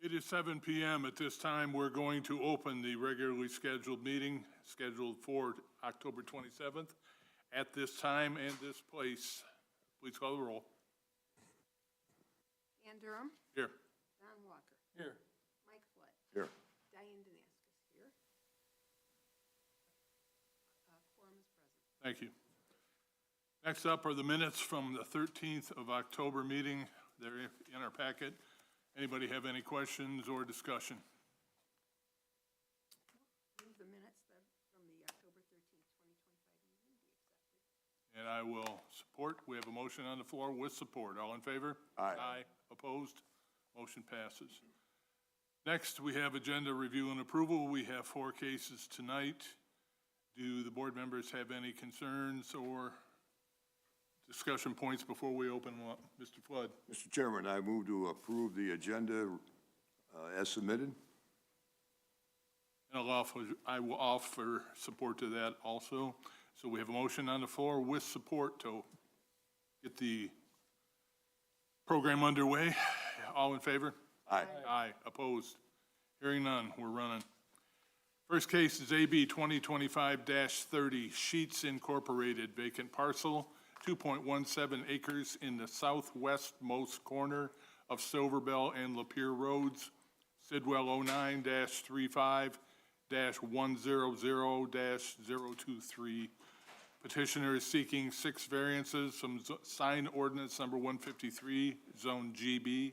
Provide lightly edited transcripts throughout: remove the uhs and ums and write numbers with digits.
It is 7 p.m. At this time, we're going to open the regularly scheduled meeting scheduled for October 27th. At this time and this place, please call the roll. Ann Durham. Here. Don Walker. Here. Mike Flood. Here. Diane Damascus here. Quorum is present. Thank you. Next up are the minutes from the 13th of October meeting. They're in our packet. Anybody have any questions or discussion? Move the minutes from the October 13th, 2025 meeting be accepted. And I will support. We have a motion on the floor with support. All in favor? Aye. Aye. Opposed? Motion passes. Next, we have agenda review and approval. We have 4 cases tonight. Do the board members have any concerns or discussion points before we open them up? Mr. Flood. Mr. Chairman, I move to approve the agenda as submitted. And I will offer support to that also. So we have a motion on the floor with support to get the program underway. All in favor? Aye. Aye. Opposed? Hearing none, we're running. First case is AB 2025-30, Sheets Incorporated, vacant parcel, 2.17 acres in the southwestmost corner of Silverbell and Lapeer Roads, Sidwell 09-35-100-023. Petitioner is seeking 6 variances from sign ordinance number 153, Zone GB,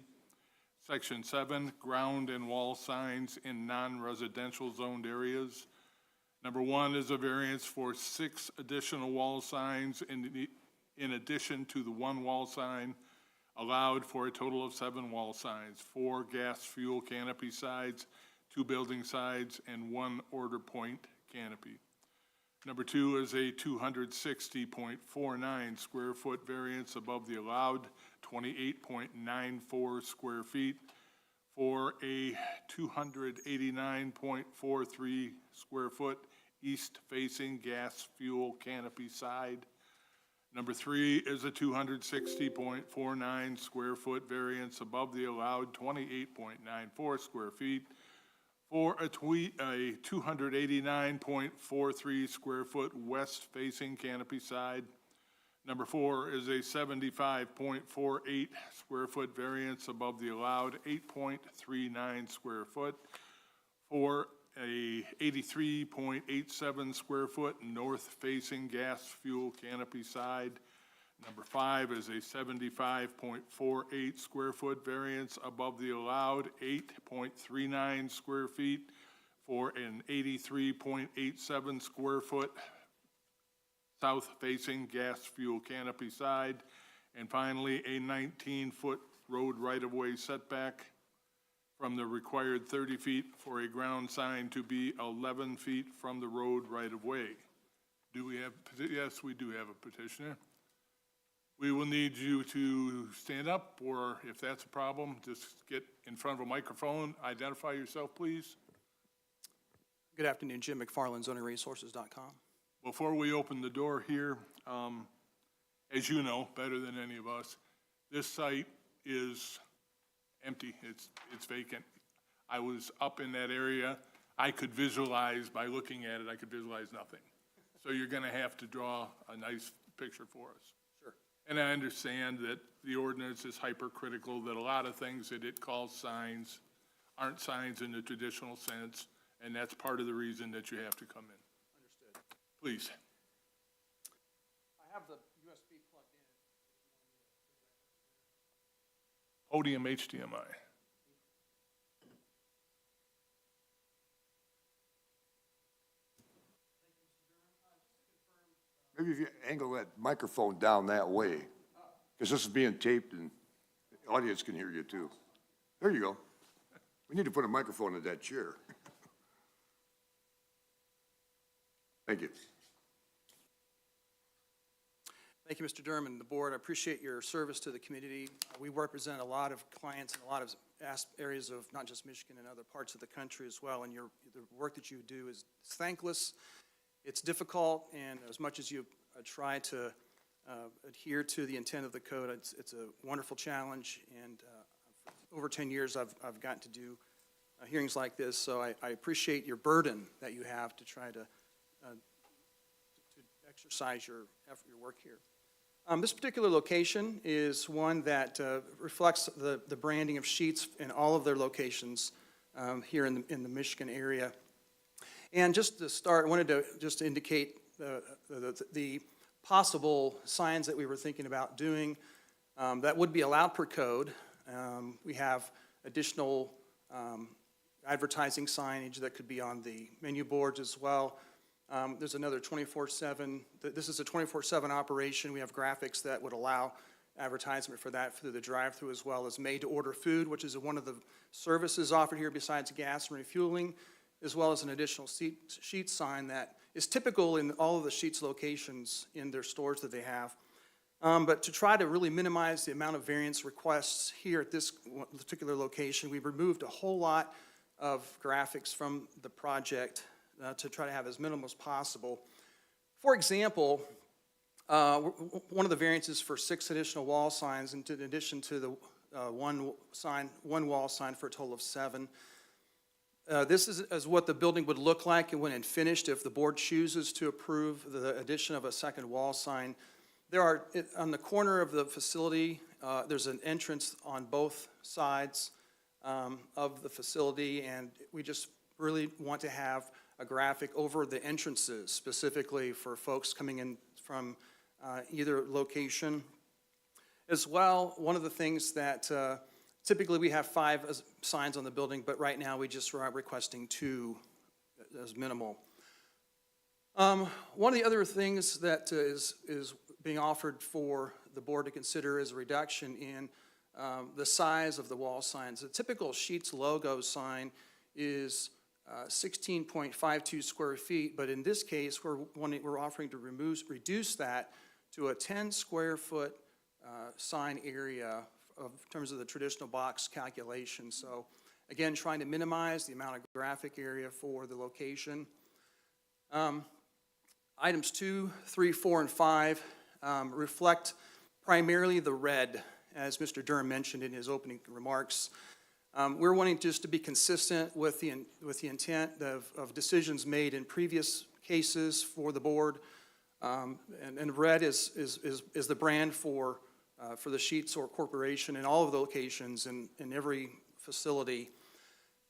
Section 7, ground and wall signs in non-residential zoned areas. Number 1 is a variance for 6 additional wall signs in addition to the 1 wall sign allowed, for a total of 7 wall signs, 4 gas fuel canopy sides, 2 building sides, and 1 order point canopy. Number 2 is a 260.49 square foot variance above the allowed 28.94 square feet for a 289.43 square foot east-facing gas fuel canopy side. Number 3 is a 260.49 square foot variance above the allowed 28.94 square feet for a 289.43 square foot west-facing canopy side. Number 4 is a 75.48 square foot variance above the allowed 8.39 square foot for a 83.87 square foot north-facing gas fuel canopy side. Number 5 is a 75.48 square foot variance above the allowed 8.39 square feet for an 83.87 square foot south-facing gas fuel canopy side. And finally, a 19-foot road right-of-way setback from the required 30 feet for a ground sign to be 11 feet from the road right-of-way. Do we have, yes, we do have a petitioner. We will need you to stand up, or if that's a problem, just get in front of a microphone. Identify yourself, please. Good afternoon, Jim McFarland, zoningresources.com. Before we open the door here, as you know better than any of us, this site is empty. It's vacant. I was up in that area. I could visualize, by looking at it, I could visualize nothing. So you're going to have to draw a nice picture for us. Sure. And I understand that the ordinance is hypercritical, that a lot of things that it calls signs aren't signs in the traditional sense, and that's part of the reason that you have to come in. Understood. Please. I have the USB plugged in. Podium HDMI. Maybe if you angle that microphone down that way, because this is being taped and the audience can hear you too. There you go. We need to put a microphone in that chair. Thank you. Thank you, Mr. Durham and the board. I appreciate your service to the community. We represent a lot of clients in a lot of areas of not just Michigan and other parts of the country as well, and the work that you do is thankless. It's difficult, and as much as you try to adhere to the intent of the code, it's a wonderful challenge, and over 10 years, I've gotten to do hearings like this, so I appreciate your burden that you have to try to exercise your effort, your work here. This particular location is one that reflects the branding of Sheetz in all of their locations here in the Michigan area. And just to start, I wanted to just indicate the possible signs that we were thinking about doing that would be allowed per code. We have additional advertising signage that could be on the menu boards as well. There's another 24/7, this is a 24/7 operation. We have graphics that would allow advertisement for that through the drive-through, as well as made-to-order food, which is one of the services offered here besides gas and refueling, as well as an additional Sheetz sign that is typical in all of the Sheetz locations in their stores that they have. But to try to really minimize the amount of variance requests here at this particular location, we've removed a whole lot of graphics from the project to try to have as minimal as possible. For example, one of the variances for 6 additional wall signs, in addition to the one wall sign for a total of 7. This is what the building would look like when it's finished if the board chooses to approve the addition of a second wall sign. There are, on the corner of the facility, there's an entrance on both sides of the facility, and we just really want to have a graphic over the entrances, specifically for folks coming in from either location. As well, one of the things that typically we have 5 signs on the building, but right now we just are requesting 2 as minimal. One of the other things that is being offered for the board to consider is a reduction in the size of the wall signs. A typical Sheetz logo sign is 16.52 square feet, but in this case, we're offering to reduce that to a 10 square foot sign area in terms of the traditional box calculation. So again, trying to minimize the amount of graphic area for the location. Items 2, 3, 4, and 5 reflect primarily the red, as Mr. Durham mentioned in his opening remarks. We're wanting just to be consistent with the intent of decisions made in previous cases for the board. And red is the brand for the Sheetz or corporation in all of the locations in every facility.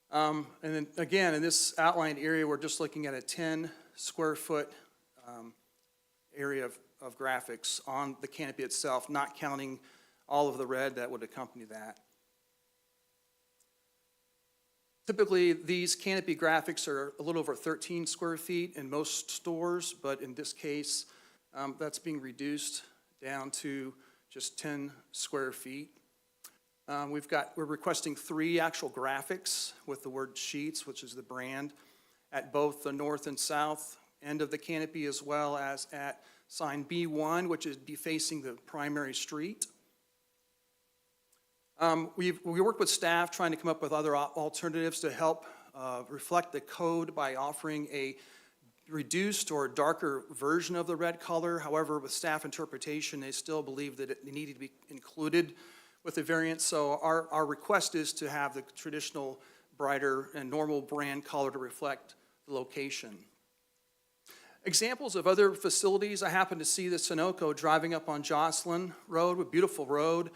And then again, in this outlined area, we're just looking at a 10 square foot area of graphics on the canopy itself, not counting all of the red that would accompany that. Typically, these canopy graphics are a little over 13 square feet in most stores, but in this case, that's being reduced down to just 10 square feet. We're requesting 3 actual graphics with the word Sheetz, which is the brand, at both the north and south end of the canopy, as well as at sign B1, which is be facing the primary street. We worked with staff trying to come up with other alternatives to help reflect the code by offering a reduced or darker version of the red color. However, with staff interpretation, they still believe that it needed to be included with the variant. So our request is to have the traditional brighter and normal brand color to reflect the location. Examples of other facilities, I happened to see the Sunoco driving up on Jocelyn Road, a beautiful road,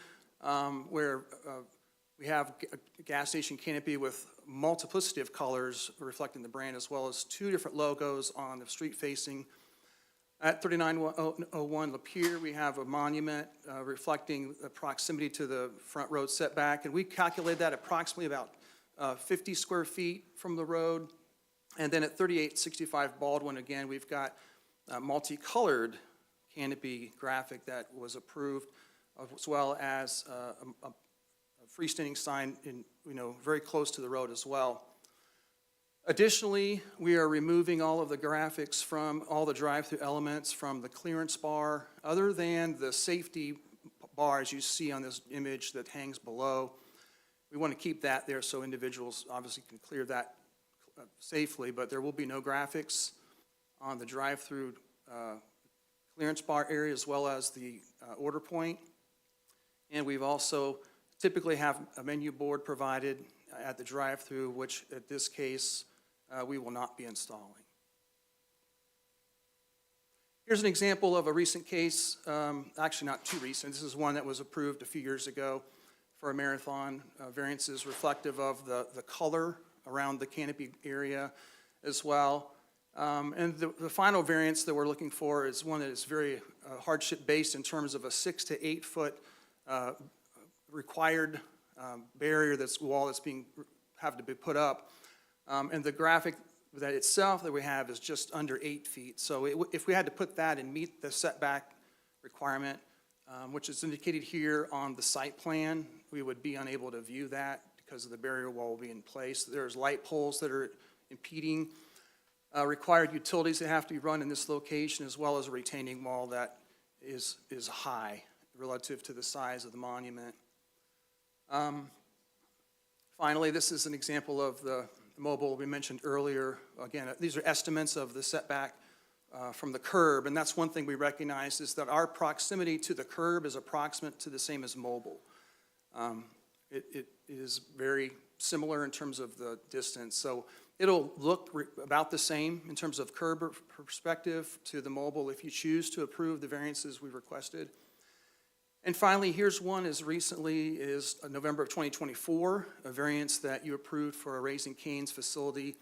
where we have a gas station canopy with multiplicity of colors reflecting the brand, as well as 2 different logos on the street facing. At 3901 Lapeer, we have a monument reflecting the proximity to the front road setback, and we calculated that approximately about 50 square feet from the road. And then at 3865 Baldwin, again, we've got a multicolored canopy graphic that was approved, as well as a freestanding sign very close to the road as well. Additionally, we are removing all of the graphics from all the drive-through elements from the clearance bar, other than the safety bar, as you see on this image that hangs below. We want to keep that there so individuals obviously can clear that safely, but there will be no graphics on the drive-through clearance bar area, as well as the order point. And we've also typically have a menu board provided at the drive-through, which at this case, we will not be installing. Here's an example of a recent case, actually not too recent. This is one that was approved a few years ago for a marathon. Variances reflective of the color around the canopy area as well. And the final variance that we're looking for is one that is very hardship-based in terms of a 6 to 8 foot required barrier wall that's have to be put up. And the graphic that itself that we have is just under 8 feet. So if we had to put that and meet the setback requirement, which is indicated here on the site plan, we would be unable to view that because of the barrier wall will be in place. There's light poles that are impeding, required utilities that have to be run in this location, as well as a retaining wall that is high relative to the size of the monument. Finally, this is an example of the mobile we mentioned earlier. Again, these are estimates of the setback from the curb, and that's one thing we recognize is that our proximity to the curb is approximate to the same as mobile. It is very similar in terms of the distance, so it'll look about the same in terms of curb perspective to the mobile if you choose to approve the variances we requested. And finally, here's one as recently as November of 2024, a variance that you approved for a Raising Cane's facility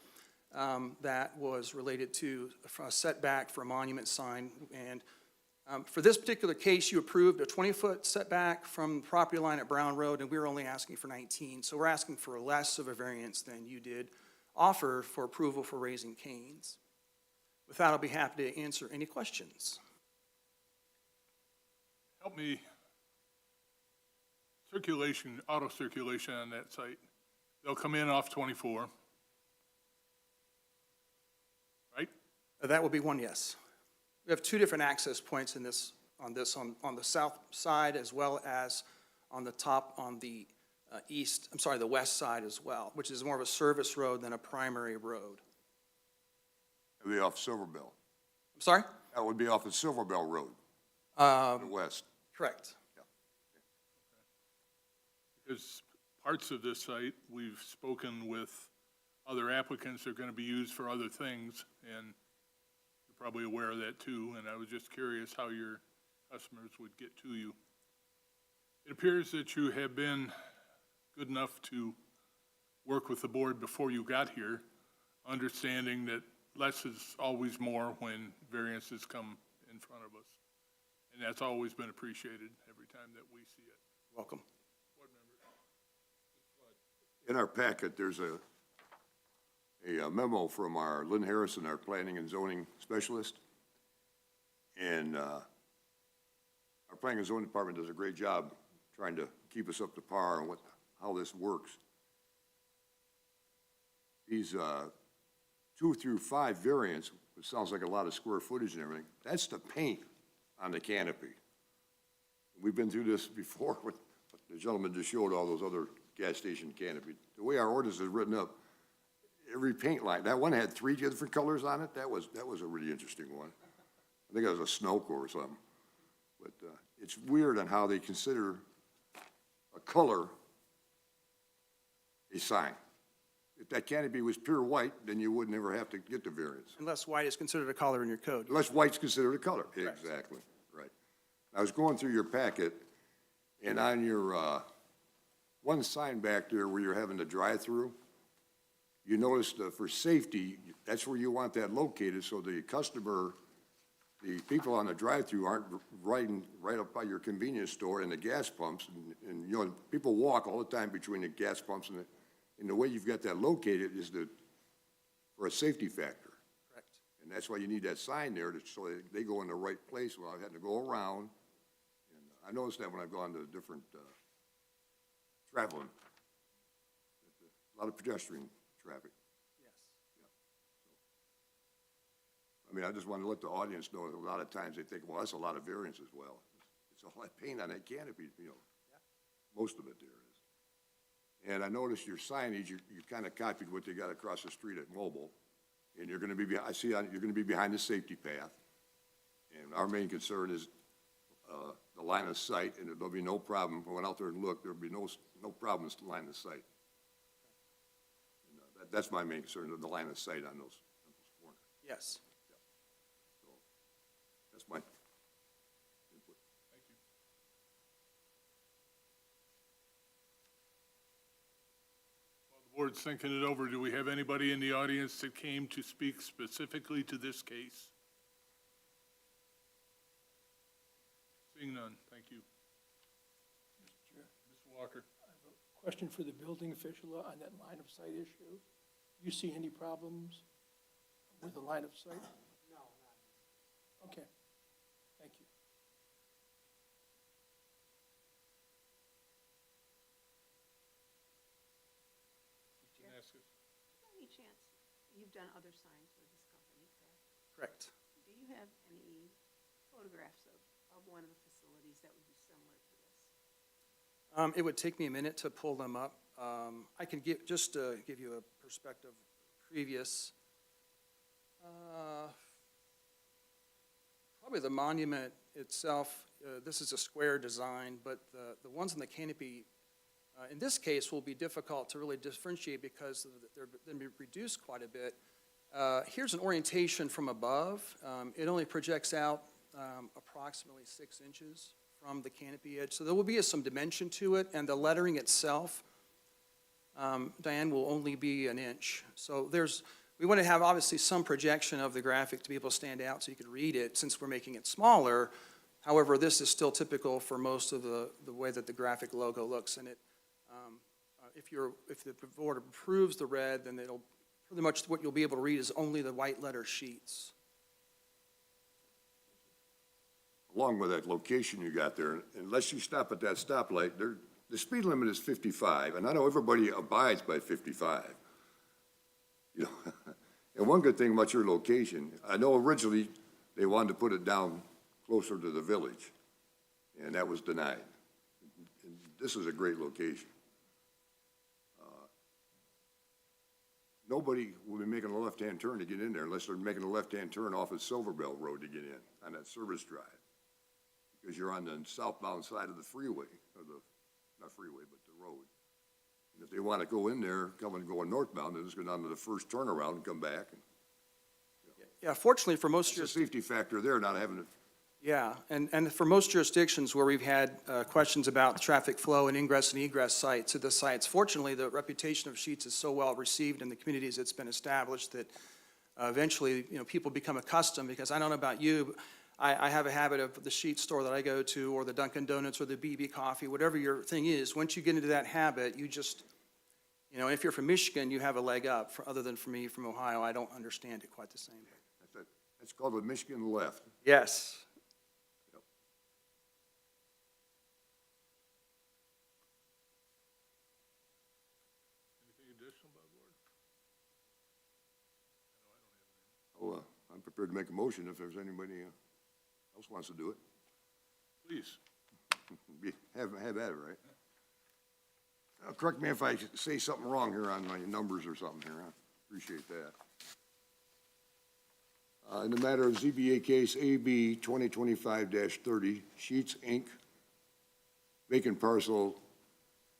that was related to a setback for a monument sign. And for this particular case, you approved a 20-foot setback from the property line at Brown Road, and we were only asking for 19. So we're asking for less of a variance than you did offer for approval for Raising Cane's. With that, I'll be happy to answer any questions. Help me. Auto circulation on that site. They'll come in off 24, right? That will be one yes. We have two different access points in this on the south side as well as on the top on the the west side as well, which is more of a service road than a primary road. It'll be off Silverbell. I'm sorry? That would be off of Silverbell Road, to the west. Correct. Because parts of this site, we've spoken with other applicants that are going to be used for other things, and you're probably aware of that too, and I was just curious how your customers would get to you. It appears that you have been good enough to work with the board before you got here, understanding that less is always more when variances come in front of us. And that's always been appreciated every time that we see it. Welcome. In our packet, there's a memo from our Lynn Harrison, our planning and zoning specialist. And our planning and zoning department does a great job trying to keep us up to par on how this works. These 2 through 5 variants, which sounds like a lot of square footage and everything, that's the paint on the canopy. We've been through this before with the gentleman just showed all those other gas station canopy. The way our ordinance is written up, every paint line, that one had 3 different colors on it. That was a really interesting one. I think it was a Sunoco or something. But it's weird on how they consider a color a sign. If that canopy was pure white, then you would never have to get the variance. Unless white is considered a color in your code. Unless white's considered a color. Correct. Exactly, right. I was going through your packet, and on your one sign back there where you're having the drive-through, you notice for safety, that's where you want that located so the customer, the people on the drive-through aren't riding right up by your convenience store and the gas pumps. And you know, people walk all the time between the gas pumps and the way you've got that located is for a safety factor. Correct. And that's why you need that sign there so they go in the right place without having to go around. And I noticed that when I've gone to different traveling, a lot of pedestrian traffic. Yes. I mean, I just want to let the audience know that a lot of times they think, well, that's a lot of variance as well. It's all that paint on that canopy, you know, most of it there is. And I noticed your signage, you kind of copied what they got across the street at Mobile. And you're going to be, you're going to be behind the safety path. And our main concern is the line of sight, and there'll be no problem. I went out there and looked, there'll be no problems to line of sight. And, that's my main concern, the line of sight on those corners. Yes. So, that's my input. Thank you. While the board's thinking it over, do we have anybody in the audience that came to speak specifically to this case? Seeing none, thank you. Mr. Chair, Mr. Walker? I have a question for the building official on that line of sight issue. Do you see any problems with the line of sight? No, not. Okay, thank you. Damascus? By any chance, you've done other signs for this company, correct? Correct. Do you have any photographs of one of the facilities that would be similar to this? It would take me a minute to pull them up. I can just give you a perspective previous. Probably the monument itself, this is a square design, but the ones in the canopy, in this case, will be difficult to really differentiate because they're going to be reduced quite a bit. Here's an orientation from above. It only projects out approximately 6 inches from the canopy edge. So there will be some dimension to it, and the lettering itself, Diane, will only be 1 inch. So we want to have obviously some projection of the graphic to be able to stand out so you could read it since we're making it smaller. However, this is still typical for most of the way that the graphic logo looks. And if the board approves the red, then it'll pretty much what you'll be able to read is only the white letter sheets. Along with that location you got there, unless you stop at that stoplight, the speed limit is 55, and I know everybody abides by 55. You know, and one good thing about your location, I know originally they wanted to put it down closer to the village, and that was denied. And this is a great location. Nobody will be making a left-hand turn to get in there unless they're making a left-hand turn off of Silverbell Road to get in on that service drive. Because you're on the southbound side of the freeway, or not freeway, but the road. And if they want to go in there, going northbound, they just go down to the first turnaround and come back. Yeah, fortunately for most There's a safety factor there, not having it. Yeah, and for most jurisdictions where we've had questions about traffic flow and ingress and egress to the sites, fortunately, the reputation of Sheetz is so well received in the communities it's been established that eventually, people become accustomed, because I don't know about you, I have a habit of the Sheetz store that I go to, or the Dunkin' Donuts, or the BB Coffee, whatever your thing is, once you get into that habit, you just, if you're from Michigan, you have a leg up. Other than for me from Ohio, I don't understand it quite the same. That's called the Michigan left. Yes. Anything additional by the board? Oh, I'm prepared to make a motion if there's anybody else wants to do it. Please. Have at it, right? Correct me if I say something wrong here on my numbers or something here. I appreciate that. In the matter of ZBA case AB 2025-30, Sheetz, Inc., vacant parcel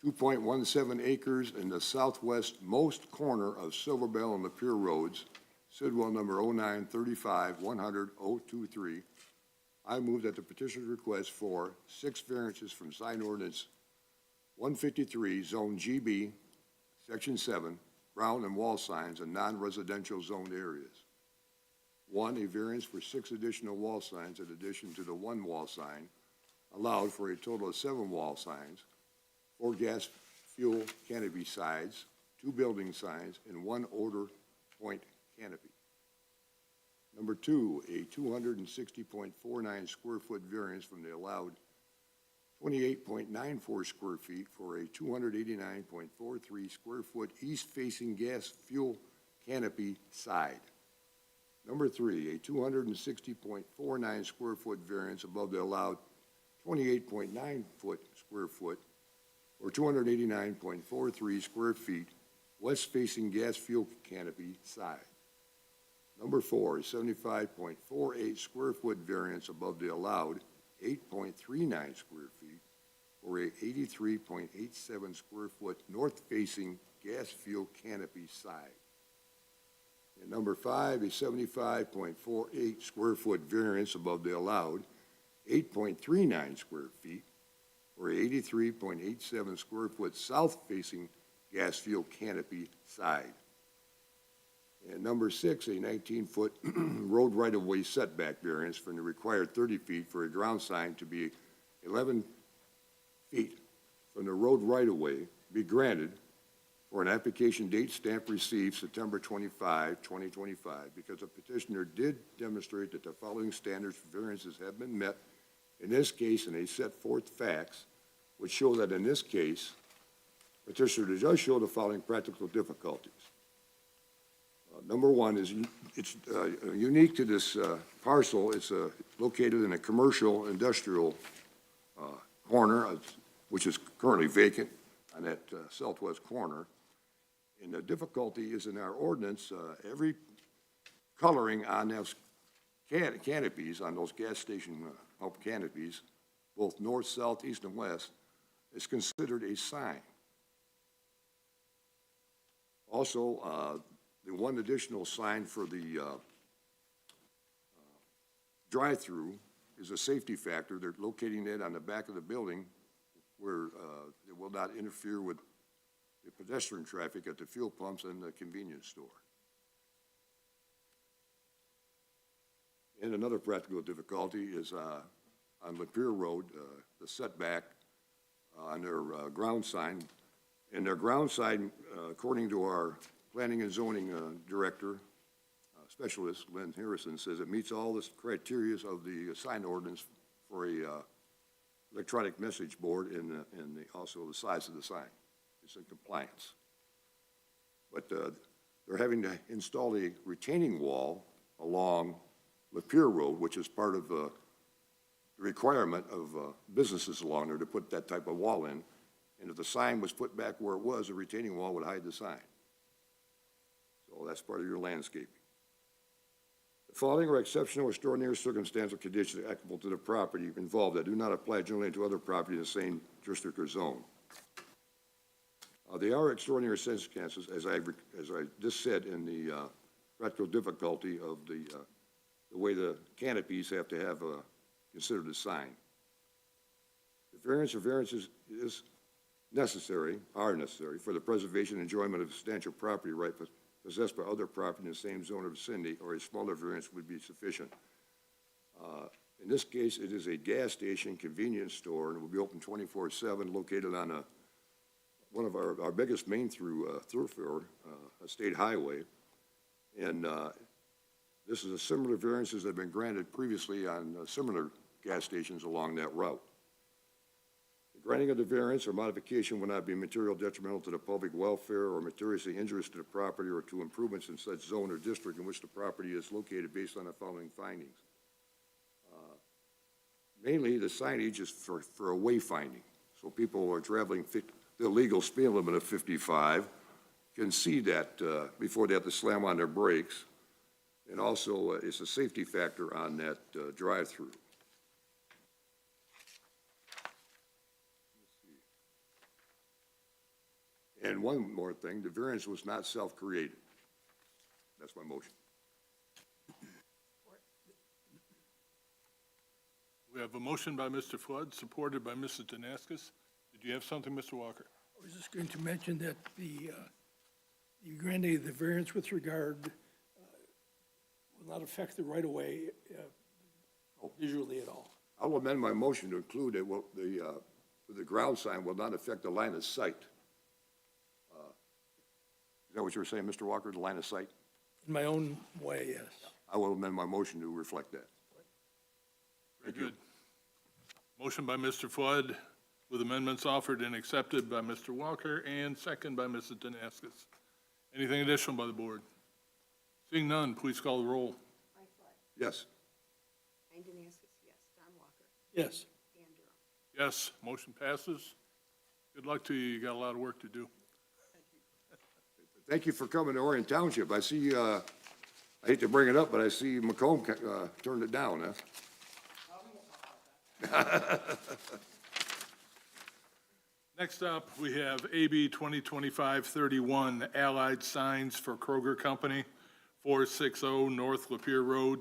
2.17 acres in the southwest-most corner of Silverbell and Lapeer Roads, Sidwell number 0935-100-023. I move that the petitioner's request for 6 variances from sign ordinance 153, Zone GB, Section 7, ground and wall signs in non-residential zoned areas. 1, a variance for 6 additional wall signs in addition to the 1 wall sign, allowed for a total of 7 wall signs, 4 gas fuel canopy sides, 2 building signs, and 1 odor point canopy. Number 2, a 260.49 square foot variance from the allowed 28.94 square feet for a 289.43 square foot east-facing gas fuel canopy side. Number 3, a 260.49 square foot variance above the allowed 28.9 square foot or 289.43 square feet west-facing gas fuel canopy side. Number 4, a 75.48 square foot variance above the allowed 8.39 square feet or a 83.87 square foot north-facing gas field canopy side. And number 5, a 75.48 square foot variance above the allowed 8.39 square feet or 83.87 square foot south-facing gas field canopy side. And number 6, a 19-foot road right-of-way setback variance from the required 30 feet for a ground sign to be 11 feet from the road right-of-way be granted for an application date stamp received September 25, 2025, because the petitioner did demonstrate that the following standards for variances have been met in this case, and they set forth facts which show that in this case, petitioner does show the following practical difficulties. Number 1 is it's unique to this parcel. It's located in a commercial industrial corner, which is currently vacant on that southwest corner. And the difficulty is in our ordinance, every coloring on those canopies, on those gas station pump canopies, both north, south, east, and west, is considered a sign. Also, the one additional sign for the drive-through is a safety factor. They're locating it on the back of the building where it will not interfere with the pedestrian traffic at the fuel pumps and the convenience store. And another practical difficulty is on Lapeer Road, the setback on their ground sign. And their ground sign, according to our planning and zoning director, specialist, Lynn Harrison, says it meets all the criteria of the sign ordinance for a electronic message board and also the size of the sign. It's in compliance. But they're having to install a retaining wall along Lapeer Road, which is part of the requirement of businesses along there to put that type of wall in. And if the sign was put back where it was, the retaining wall would hide the sign. So that's part of your landscaping. The following are exceptional or extraordinary circumstantial conditions applicable to the property involved that do not apply generally to other property in the same district or zone. They are extraordinary circumstances, as I just said, in the practical difficulty of the way the canopies have to have considered a sign. The variance or variances is necessary for the preservation and enjoyment of substantial property right possessed by other property in the same zone or vicinity, or a smaller variance would be sufficient. In this case, it is a gas station convenience store, and it will be open 24/7, located on one of our biggest main thoroughfare, a state highway. And this is a similar variances that have been granted previously on similar gas stations along that route. The granting of the variance or modification will not be material detrimental to the public welfare or materially injurious to the property or to improvements in such zone or district in which the property is located based on the following findings. Mainly, the signage is for a wayfinding. So people who are traveling the legal speed limit of 55 can see that before they have to slam on their brakes. And also, it's a safety factor on that drive-through. And one more thing, the variance was not self-created. That's my motion. We have a motion by Mr. Flood, supported by Mrs. Danaskis. Did you have something, Mr. Walker? I was just going to mention that the granting of the variance with regard will not affect the right-of-way visually at all. I'll amend my motion to include that the ground sign will not affect the line of sight. Is that what you were saying, Mr. Walker, the line of sight? In my own way, yes. I will amend my motion to reflect that. Very good. Motion by Mr. Flood, with amendments offered and accepted by Mr. Walker, and second by Mrs. Danaskis. Anything additional by the board? Seeing none, please call the roll. Mike Flood. Yes. Jane Danaskis, yes. Don Walker. Yes. Dan Durham. Yes, motion passes. Good luck to you. You got a lot of work to do. Thank you for coming to Orion Township. I see, I hate to bring it up, but I see Macomb turned it down, huh? Next up, we have AB 2025-31, Allied Signs for Kroger Company, 460 North Lapeer Road,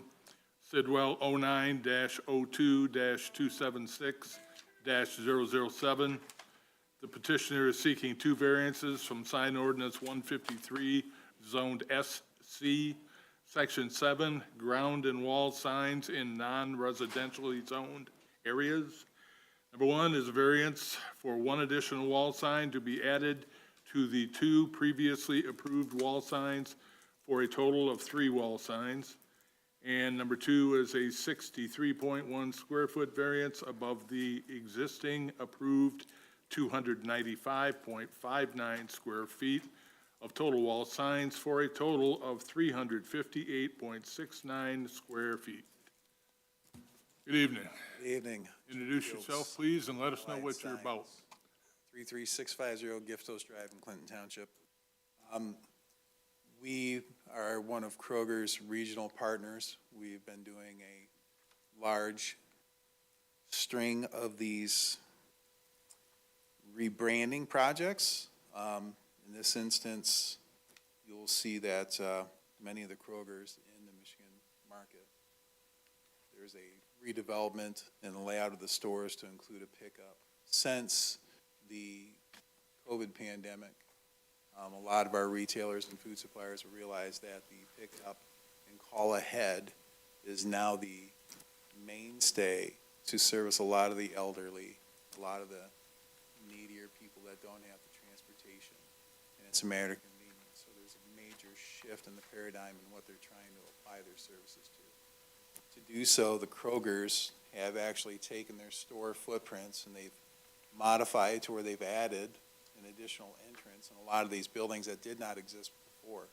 Sidwell 09-02-276-007. The petitioner is seeking two variances from sign ordinance 153, zoned SC, Section 7, ground and wall signs in non-residentially zoned areas. Number one is a variance for one additional wall sign to be added to the two previously approved wall signs for a total of 3 wall signs. And number two is a 63.1 square foot variance above the existing approved 295.59 square feet of total wall signs for a total of 358.69 square feet. Good evening. Good evening. Introduce yourself, please, and let us know what you're about. 33650 Giftos Drive in Clinton Township. We are one of Kroger's regional partners. We've been doing a large string of these rebranding projects. In this instance, you'll see that many of the Krogers in the Michigan market, there's a redevelopment in the layout of the stores to include a pickup. Since the COVID pandemic, a lot of our retailers and food suppliers have realized that the pickup and call ahead is now the mainstay to service a lot of the elderly, a lot of the needier people that don't have the transportation. And it's a matter of convenience. So there's a major shift in the paradigm in what they're trying to apply their services to. To do so, the Krogers have actually taken their store footprints and they've modified to where they've added an additional entrance in a lot of these buildings that did not exist before.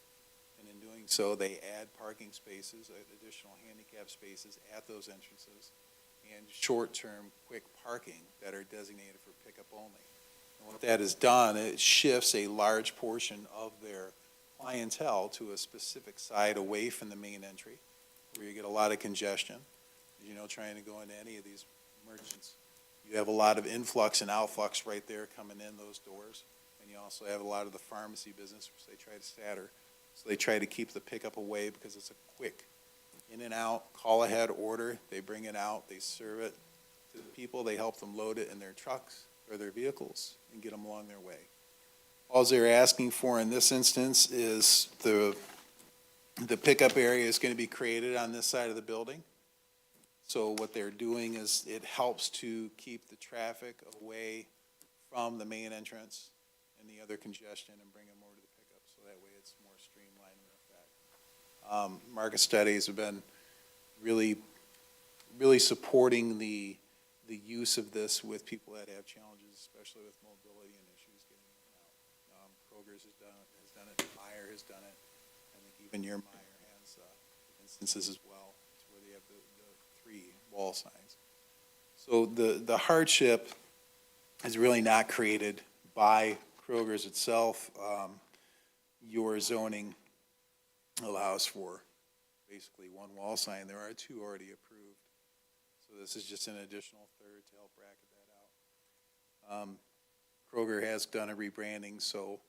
And in doing so, they add parking spaces, additional handicap spaces at those entrances, and short-term quick parking that are designated for pickup only. And what that has done, it shifts a large portion of their clientele to a specific side away from the main entry, where you get a lot of congestion. You know, trying to go into any of these merchants, you have a lot of influx and outflux right there coming in those doors. And you also have a lot of the pharmacy business, which they try to scatter. So they try to keep the pickup away because it's a quick in and out, call ahead order. They bring it out, they serve it to the people, they help them load it in their trucks or their vehicles and get them along their way. All they're asking for in this instance is the pickup area is going to be created on this side of the building. So what they're doing is it helps to keep the traffic away from the main entrance and the other congestion and bring them over to the pickup. So that way it's more streamlined in effect. Market studies have been really supporting the use of this with people that have challenges, especially with mobility and issues getting in and out. Kroger's has done it, Meijer has done it. I think even your Meijer has instances as well, where they have the 3 wall signs. So the hardship is really not created by Kroger's itself. Your zoning allows for basically 1 wall sign. There are 2 already approved. So this is just an additional third to help bracket that out. Kroger has done a rebranding, so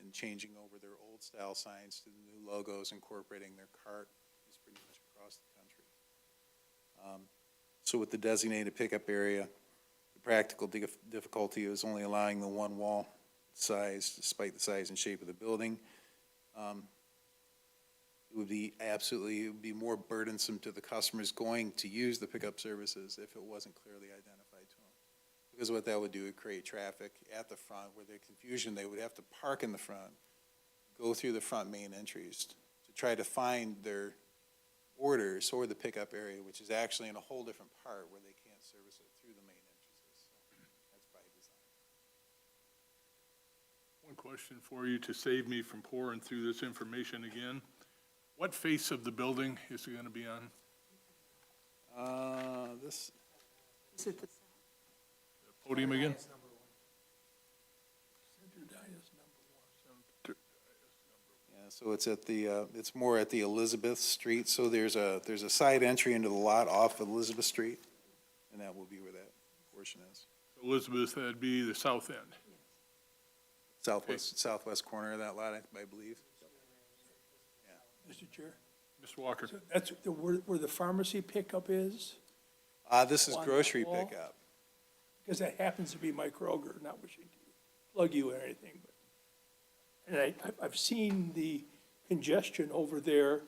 in changing over their old style signs to the new logos, incorporating their cart is pretty much across the country. So with the designated pickup area, the practical difficulty is only allowing the 1 wall size, despite the size and shape of the building. It would be more burdensome to the customers going to use the pickup services if it wasn't clearly identified to them. Because what that would do would create traffic at the front where there's confusion. They would have to park in the front, go through the front main entries to try to find their orders or the pickup area, which is actually in a whole different part where they can't service it through the main entrances. So that's by design. One question for you to save me from pouring through this information again. What face of the building is it going to be on? This Is it the Podium again? Center Dias #1. Yeah, so it's at the, it's more at the Elizabeth Street, so there's a side entry into the lot off Elizabeth Street, and that will be where that portion is. Elizabeth, that'd be the south end. Southwest corner of that lot, I believe. Mr. Chair, Mr. Walker? so that's where the pharmacy pickup is? This is On that grocery wall? pickup. Because that happens to be my Kroger, not wishing to plug you or anything, but, and I've seen the congestion over there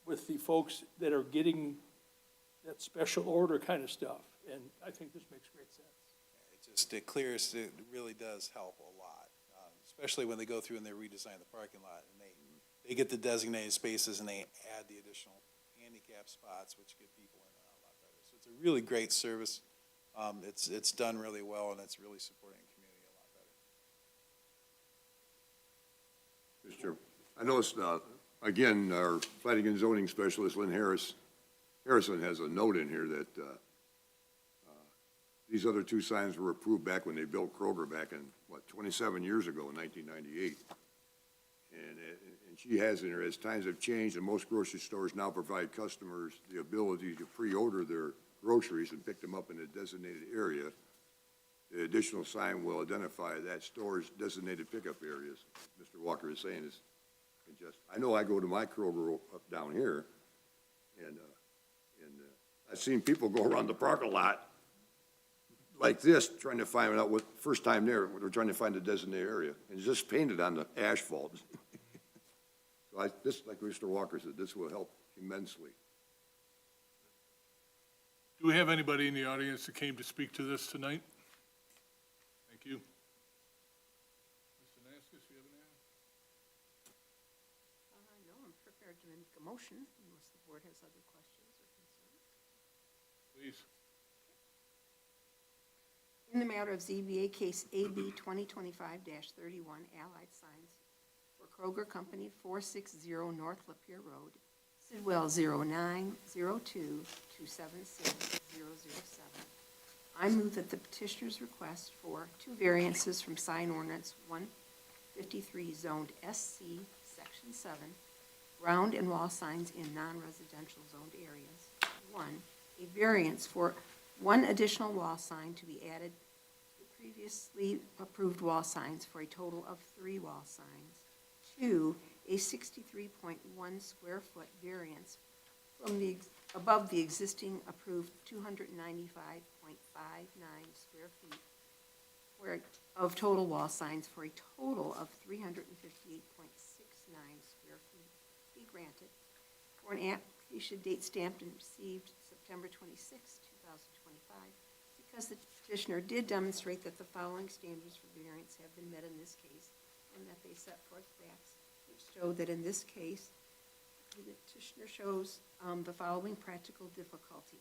with the folks that are getting that special order kind of stuff, and I think this makes great sense. It clears, it really does help a lot, especially when they go through and they redesign the parking lot, and they get the designated spaces and they add the additional handicap spots, which get people in and out a lot better. So it's a really great service. It's done really well, and it's really supporting the community a lot better. Mr. Chairman, I noticed, again, our planning and zoning specialist, Lynn Harrison has a note in here that, these other two signs were approved back when they built Kroger back in, 27 years ago in 1998. And she has in here, as times have changed and most grocery stores now provide customers the ability to pre-order their groceries and pick them up in a designated area, the additional sign will identify that store's designated pickup areas. Mr. Walker is saying is congested. I know I go to my Kroger up down here, and I've seen people go around the parking lot like this, trying to find out what, first time there, they're trying to find the designated area, and it's just painted on the asphalt. So this, like Mr. Walker said, this will help immensely. Do we have anybody in the audience that came to speak to this tonight? Thank you. Mr. Naskis, you have any? No, I'm prepared to make a motion unless the board has other questions or concerns. Please. In the matter of ZBA case AB 2025-31, Allied Signs for Kroger Company, 460 North Lapeer Road, Sidwell 0902276007. I move that the petitioner's request for two variances from sign ordinance 153 zoned SC, Section 7, ground and wall signs in non-residential zoned areas. 1, a variance for one additional wall sign to be added to the previously approved wall signs for a total of 3 wall signs. 2, a 63.1 square foot variance from above the existing approved 295.59 square feet of total wall signs for a total of 358.69 square feet be granted for an application date stamped and received September 26, 2025, because the petitioner did demonstrate that the following standards for variance have been met in this case, and that they set forth facts which show that in this case, the petitioner shows the following practical difficulty,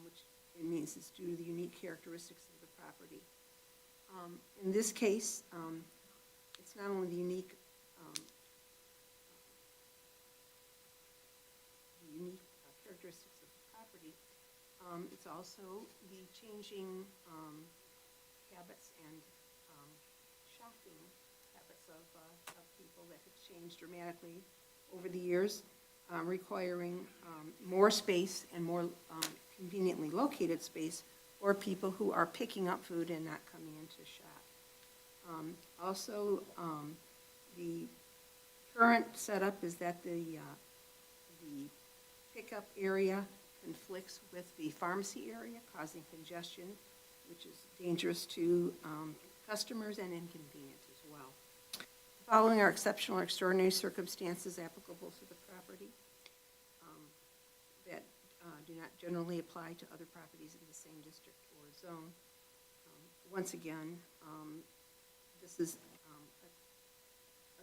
which it means is due to the unique characteristics of the property. In this case, it's not only the unique characteristics of the property, it's also the changing habits and shopping habits of people that have changed dramatically over the years, requiring more space and more conveniently located space for people who are picking up food and not coming into shop. Also, the current setup is that the pickup area conflicts with the pharmacy area, causing congestion, which is dangerous to customers and inconvenient as well. Following are exceptional or extraordinary circumstances applicable to the property that do not generally apply to other properties in the same district or zone. Once again, this is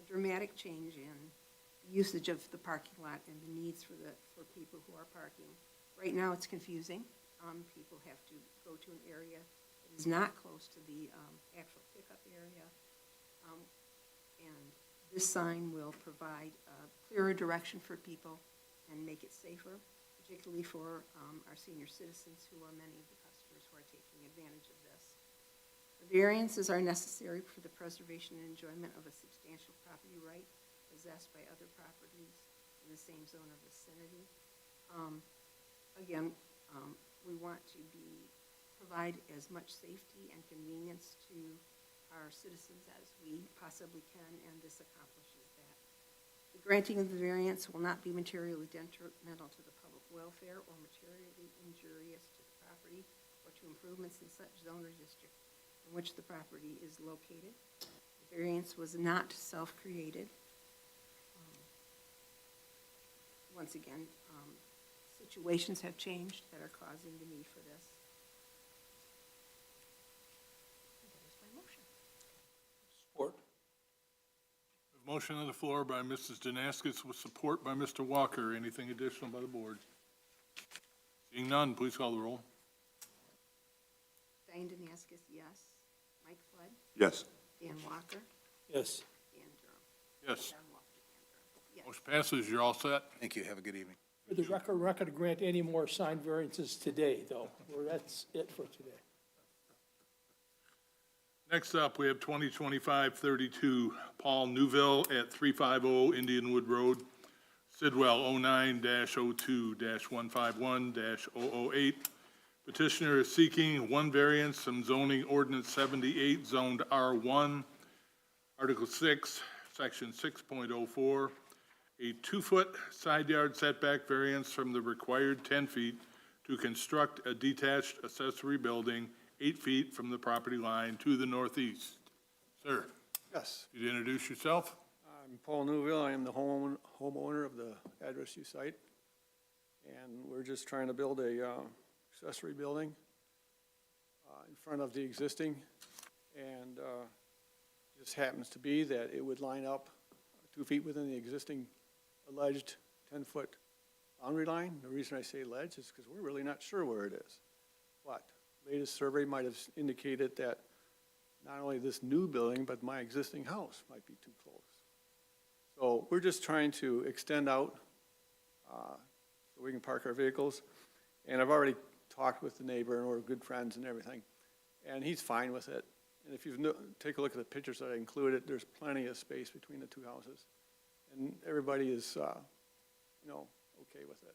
a dramatic change in usage of the parking lot and the needs for people who are parking. Right now, it's confusing. People have to go to an area that is not close to the actual pickup area. And this sign will provide clearer direction for people and make it safer, particularly for our senior citizens who are many of the customers who are taking advantage of this. The variances are necessary for the preservation and enjoyment of a substantial property right possessed by other properties in the same zone or vicinity. Again, we want to be provide as much safety and convenience to our citizens as we possibly can, and this accomplishes that. The granting of the variance will not be materially detrimental to the public welfare or materially injurious to the property or to improvements in such zone or district in which the property is located. The variance was not self-created. Once again, situations have changed that are causing the need for this. That is my motion. Support. Motion on the floor by Mrs. Janaskis with support by Mr. Walker. Anything additional by the board? Seeing none, please call the roll. Diane Danaskis, yes. Mike Flood? Yes. Dan Walker? Yes. Dan Durham? Yes. John Walker, Dan Durham. Yes. Motion passes. You're all set. Thank you. Have a good evening. For the record, we're not going to grant any more sign variances today, though. That's it for today. Next up, we have 2025-32 Paul Newville at 350 Indianwood Road, Sidwell 09-02-151-008. Petitioner is seeking one variance from zoning ordinance 78, zoned R1, Article 6, Section 6.04, a 2-foot side yard setback variance from the required 10 feet to construct a detached accessory building 8 feet from the property line to the northeast. Sir, Yes, you'd introduce yourself? I'm Paul Newville. I am the homeowner of the address you cite. And we're just trying to build a accessory building in front of the existing. And it just happens to be that it would line up 2 feet within the existing alleged 10-foot boundary line. The reason I say ledge is because we're really not sure where it is. But latest survey might have indicated that not only this new building, but my existing house might be too close. So we're just trying to extend out so we can park our vehicles. And I've already talked with the neighbor, and we're good friends and everything. And he's fine with it. And if you take a look at the pictures that I included, there's plenty of space between the two houses. And everybody is, okay with it.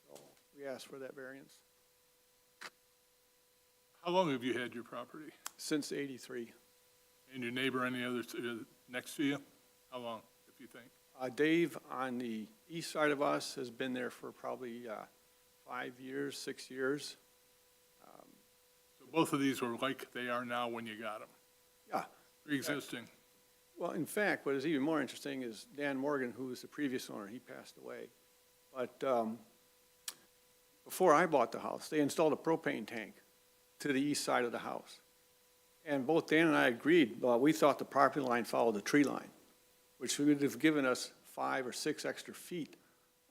So we asked for that variance How long have you had your property? since '83. And your neighbor, any other next to you? How long, if you think? Dave on the east side of us has been there for probably 5 years, 6 years. So both of these were like they are now when you got them, Yeah. pre-existing. Well, in fact, what is even more interesting is Dan Morgan, who was the previous owner, he passed away. But before I bought the house, they installed a propane tank to the east side of the house. And both Dan and I agreed, we thought the property line followed the tree line, which would have given us 5 or 6 extra feet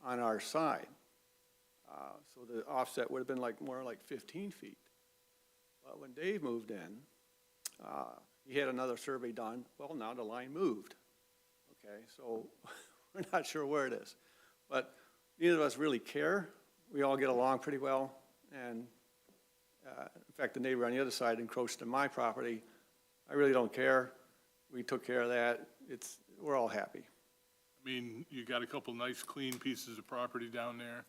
on our side. So the offset would have been more like 15 feet. But when Dave moved in, he had another survey done. Well, now the line moved. Okay, so we're not sure where it is. But neither of us really care. We all get along pretty well. And in fact, the neighbor on the other side encroached on my property. I really don't care. We took care of that. We're all happy. I mean, you got a couple nice, clean pieces of property down there.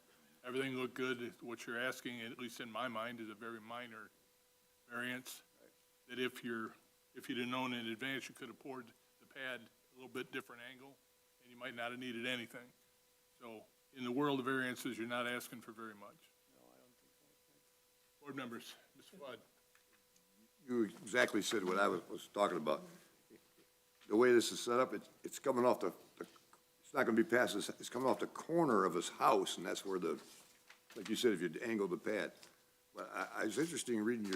Everything looked good. What you're asking, at least in my mind, is a very minor variance. That if you'd have known in advance, you could have poured the pad a little bit different angle, and you might not have needed anything. So in the world of variances, you're not asking for very much. No, I don't think so. Board members, Mr. Flood. You exactly said what I was talking about. The way this is set up, it's coming off it's not gonna be past this, it's coming off the corner of his house, and that's where like you said, if you angle the pad. But I was interested in reading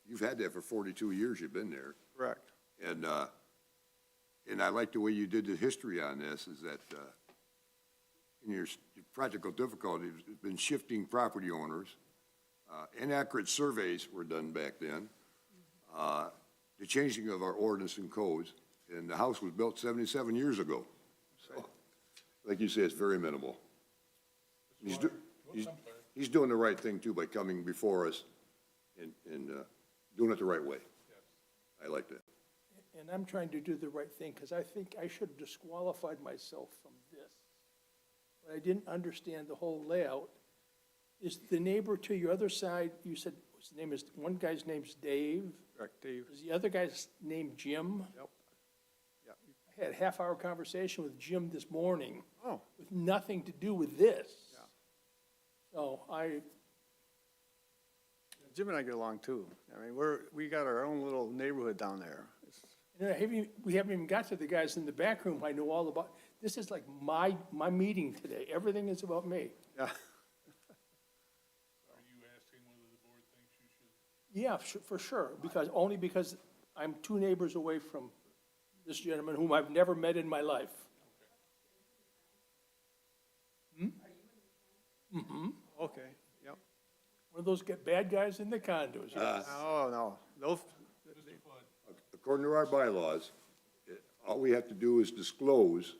you've had that for 42 years, you've been there. Correct. And I like the way you did the history on this, is that in your practical difficulties, it's been shifting property owners. Inaccurate surveys were done back then. The changing of our ordinance and codes, and the house was built 77 years ago. So, like you say, it's very minimal. He's doing the right thing too by coming before us and doing it the right way. I like that. And I'm trying to do the right thing, because I think I should have disqualified myself from this. But I didn't understand the whole layout. Is the neighbor to your other side, you said, his name is, one guy's name's Dave. Correct, Dave. Is the other guy's name Jim? Yep. Yep. I had a half-hour conversation with Jim this morning Oh, with nothing to do with this. Yeah. So Jim and I get along too. I mean, we got our own little neighborhood down there. we haven't even got to the guys in the back room I know all about. This is like my meeting today. Everything is about me. Yeah. Are you asking whether the board thinks you should? Yeah, for sure, only because I'm two neighbors away from this gentleman whom I've never met in my life. Okay, yep. One of those bad guys in the condos. yes. Oh, no. Those, According to our bylaws, all we have to do is disclose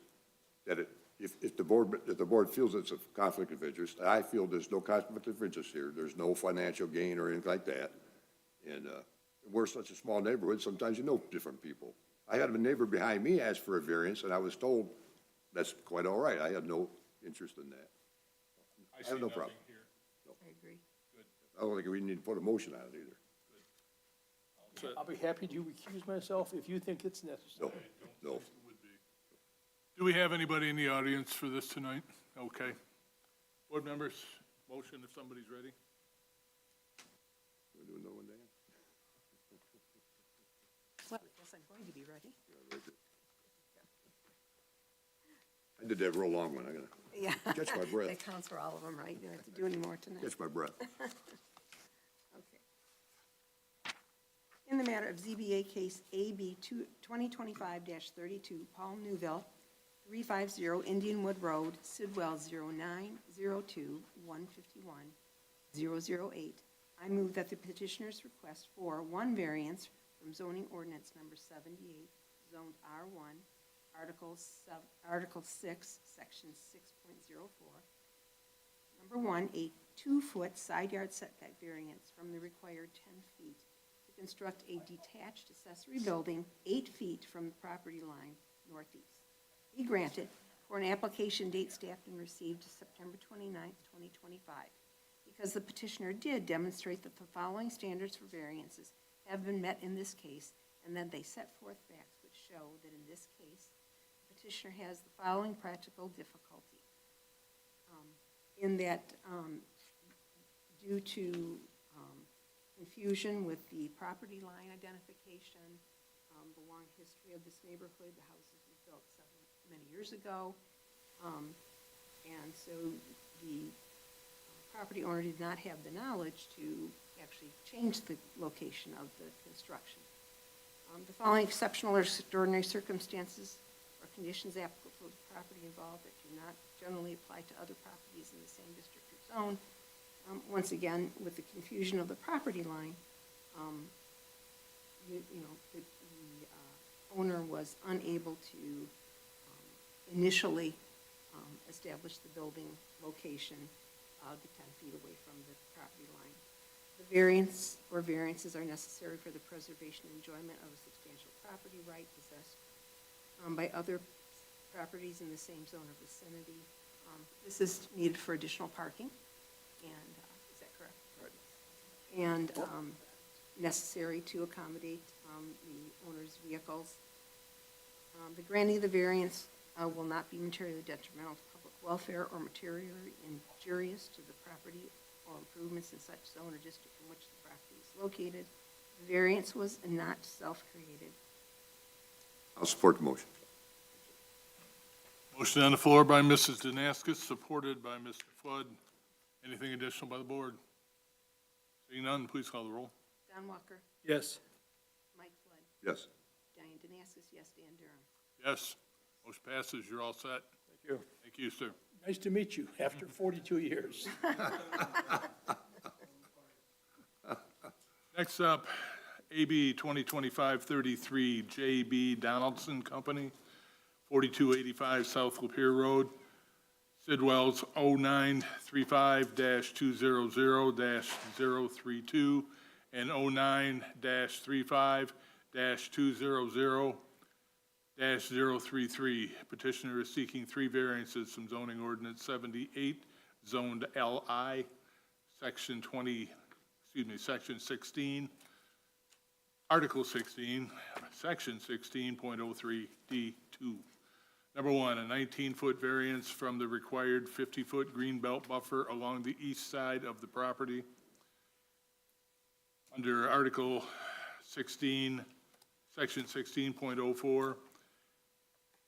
that if the board feels it's a conflict of interest, I feel there's no conflict of interest here, there's no financial gain or anything like that. And, we're such a small neighborhood, sometimes you know different people. I had a neighbor behind me ask for a variance, and I was told that's quite all right. I had no interest in that. I have no problem. Here. I agree. I don't think we need to put a motion on it either. I'll be happy to recuse myself if you think it's necessary. No, no. Do we have anybody in the audience for this tonight? Okay. Board members, motion if somebody's ready. We're doing no one, Dan? Well, I guess I'm going to be ready. I did that real long one, I gotta Yeah. catch my breath, That counts for all of them, right? You don't have to do any more tonight. catch my breath. Okay. In the matter of ZBA case AB 2025-32, Paul Newville, 350 Indianwood Road, Sidwell 0902-151-008, I move that the petitioner's request for one variance from zoning ordinance number 78, zoned R1, Article 6, Section 6.04. Number 1, a 2-foot side yard setback variance from the required 10 feet to construct a detached accessory building 8 feet from the property line northeast. Be granted for an application date stamped and received September 29, 2025, because the petitioner did demonstrate that the following standards for variances have been met in this case, and then they set forth facts which show that in this case, the petitioner has the following practical difficulty. In that, due to confusion with the property line identification, the long history of this neighborhood, the houses were built many years ago, and so the property owner did not have the knowledge to actually change the location of the construction. The following exceptional or extraordinary circumstances or conditions applicable to the property involved that do not generally apply to other properties in the same district or zone. Once again, with the confusion of the property line, the owner was unable to initially establish the building location the 10 feet away from the property line. The variance or variances are necessary for the preservation and enjoyment of a substantial property right possessed by other properties in the same zone or vicinity. This is needed for additional parking, and, is that correct? Right. And necessary to accommodate the owner's vehicles. The granting of the variance will not be materially detrimental to public welfare or materially injurious to the property or improvements in such zone or district in which the property is located. The variance was not self-created. I'll support the motion. Motion on the floor by Mrs. Danaskis, supported by Mr. Flood. Anything additional by the board? Seeing none, please call the roll. Don Walker, Yes. Mike Flood, Yes. Diane Danastis, yes, Dan Durham. Yes. Motion passes. You're all set. thank you. Thank you, sir. Nice to meet you after 42 years. Next up, AB 2025-33, J.B. Donaldson Company, 4285 South Lapeer Road, Sidwell's 0935-200-032 and 09-35-200-033. Petitioner is seeking 3 variances from zoning ordinance 78, zoned LI, section 20, Section 16, Article 16, Section 16.03D2. Number one, a 19-foot variance from the required 50-foot green belt buffer along the east side of the property. Under Article 16, Section 16.04,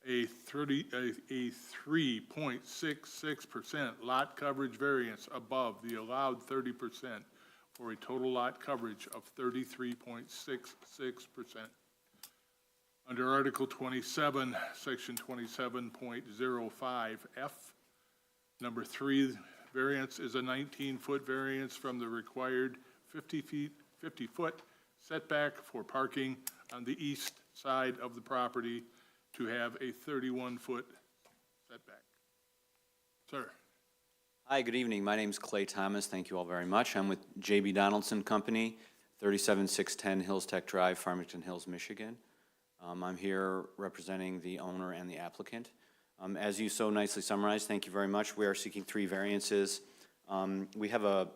a 3.66% lot coverage variance above the allowed 30% for a total lot coverage of 33.66%. Under Article 27, Section 27.05F, number 3, variance is a 19-foot variance from the required 50-foot setback for parking on the east side of the property to have a 31-foot setback. Sir. Hi, good evening. My name's Clay Thomas. Thank you all very much. I'm with J.B. Donaldson Company, 37610 Hills Tech Drive, Farmington Hills, Michigan. I'm here representing the owner and the applicant. As you so nicely summarized, thank you very much. We are seeking 3 variances. We have a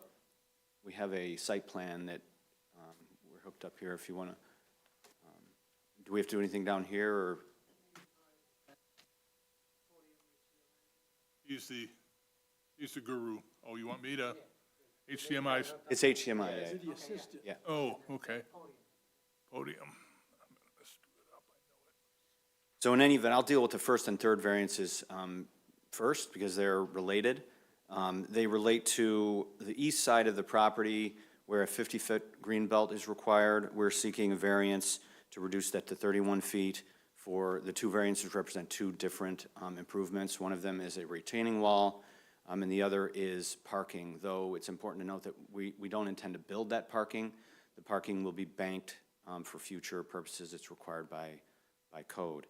site plan that we're hooked up here if you want to. Do we have to do anything down here, or? He's the guru. Oh, you want me to? HDMI's? It's HDMI, yeah. The assistant. Yeah. Oh, okay. Podium. So in any event, I'll deal with the first and third variances first, because they're related. They relate to the east side of the property where a 50-foot green belt is required. We're seeking a variance to reduce that to 31 feet. For the 2 variances represent 2 different improvements. One of them is a retaining wall, and the other is parking, though it's important to note that we don't intend to build that parking. The parking will be banked for future purposes. It's required by code.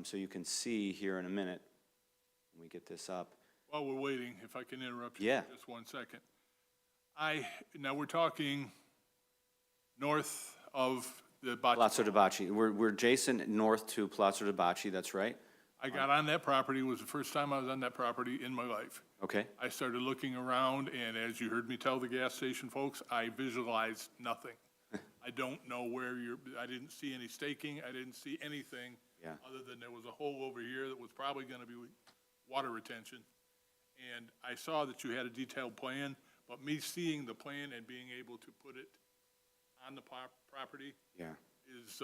So you can see here in a minute, when we get this up. While we're waiting, if I can interrupt you Yeah. for just 1 second. Now we're talking north of the Bocce. Palazzo de Bocce. We're adjacent north to Palazzo de Bocce, that's right. I got on that property, it was the first time I was on that property in my life. Okay, I started looking around, and as you heard me tell the gas station folks, I visualized nothing. I don't know where I didn't see any staking, I didn't see anything. Yeah. Other than there was a hole over here that was probably gonna be water retention. And I saw that you had a detailed plan, but me seeing the plan and being able to put it on the property yeah. is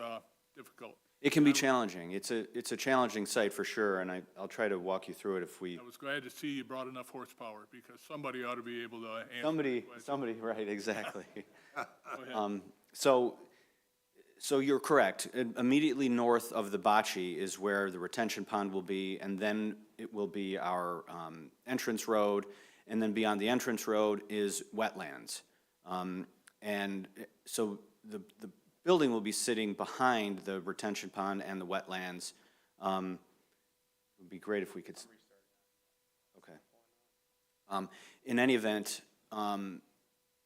difficult. It can be challenging. It's a challenging site for sure, and I'll try to walk you through it if we. I was glad to see you brought enough horsepower, because somebody ought to be able to answer that question. Somebody, right, exactly. Go ahead. So you're correct. Immediately north of the bocce is where the retention pond will be, and then it will be our entrance road, and then beyond the entrance road is wetlands. And so the building will be sitting behind the retention pond and the wetlands. It would be great if we could. Okay. In any event,